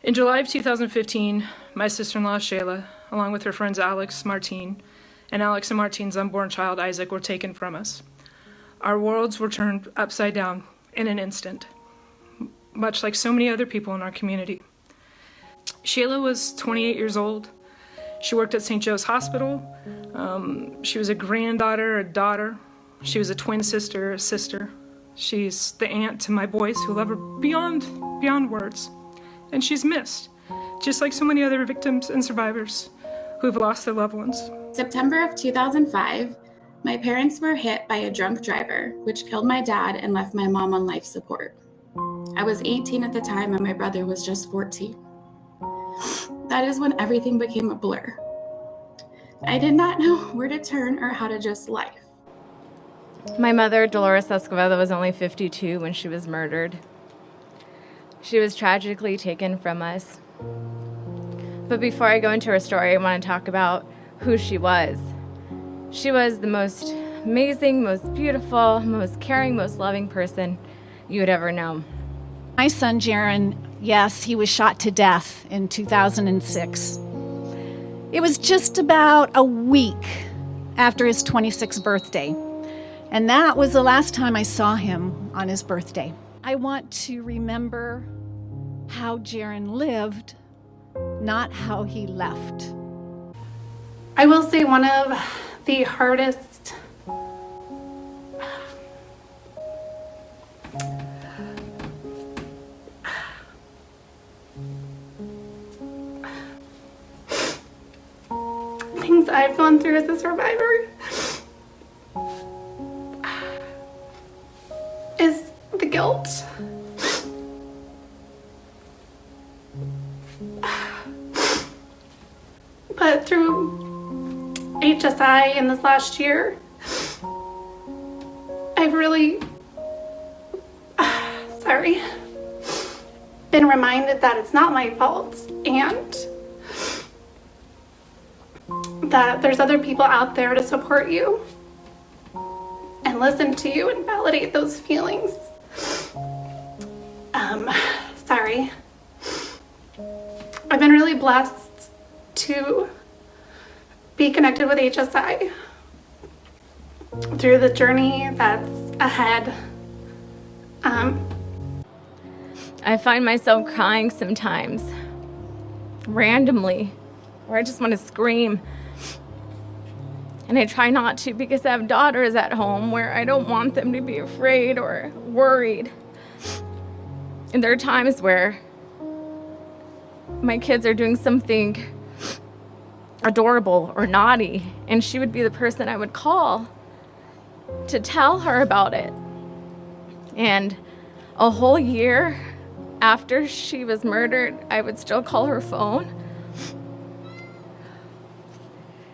In July of 2015, my sister-in-law Shayla, along with her friends Alex, Martine, and Alex and Martine's unborn child Isaac, were taken from us. Our worlds were turned upside down in an instant, much like so many other people in our community. Shayla was 28 years old. She worked at St. Joe's Hospital. She was a granddaughter, a daughter. She was a twin sister, a sister. She's the aunt to my boys who love her beyond words. And she's missed, just like so many other victims and survivors who have lost their loved ones. September of 2005, my parents were hit by a drunk driver, which killed my dad and left my mom on life support. I was 18 at the time and my brother was just 14. That is when everything became a blur. I did not know where to turn or how to adjust life. My mother, Dolores Escobedo, was only 52 when she was murdered. She was tragically taken from us. But before I go into her story, I want to talk about who she was. She was the most amazing, most beautiful, most caring, most loving person you would ever know. My son, Jaron, yes, he was shot to death in 2006. It was just about a week after his 26th birthday. And that was the last time I saw him on his birthday. I want to remember how Jaron lived, not how he left. I will say one of the hardest things I've gone through as a survivor is the guilt. But through HSI in this last year, I've really, been reminded that it's not my fault and that there's other people out there to support you and listen to you and validate those feelings. I've been really blessed to be connected with HSI through the journey that's ahead. I find myself crying sometimes, randomly, or I just want to scream. And I try not to because I have daughters at home where I don't want them to be afraid or worried. And there are times where my kids are doing something adorable or naughty, and she would be the person I would call to tell her about it. And a whole year after she was murdered, I would still call her phone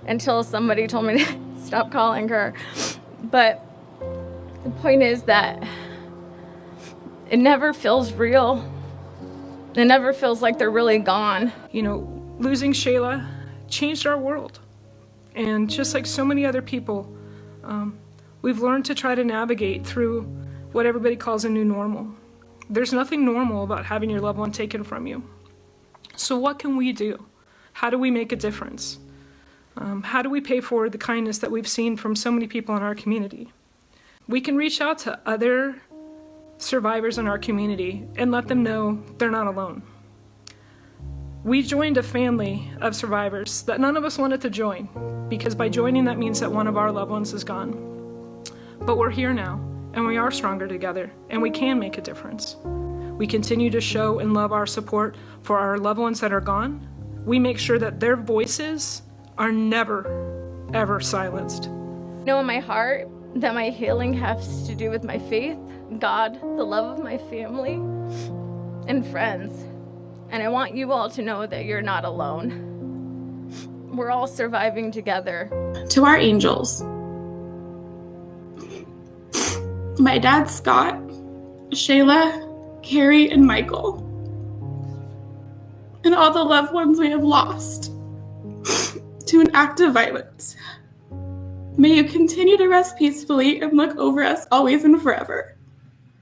until somebody told me to stop calling her. But the point is that it never feels real. It never feels like they're really gone. You know, losing Shayla changed our world. And just like so many other people, we've learned to try to navigate through what everybody calls a new normal. There's nothing normal about having your loved one taken from you. So what can we do? How do we make a difference? How do we pay forward the kindness that we've seen from so many people in our community? We can reach out to other survivors in our community and let them know they're not alone. We joined a family of survivors that none of us wanted to join, because by joining that means that one of our loved ones is gone. But we're here now, and we are stronger together, and we can make a difference. We continue to show and love our support for our loved ones that are gone. We make sure that their voices are never, ever silenced. I know in my heart that my healing has to do with my faith, God, the love of my family, and friends. And I want you all to know that you're not alone. We're all surviving together. To our angels, my dad Scott, Shayla, Carrie, and Michael, and all the loved ones we have lost to an act of violence. May you continue to rest peacefully and look over us always and forever.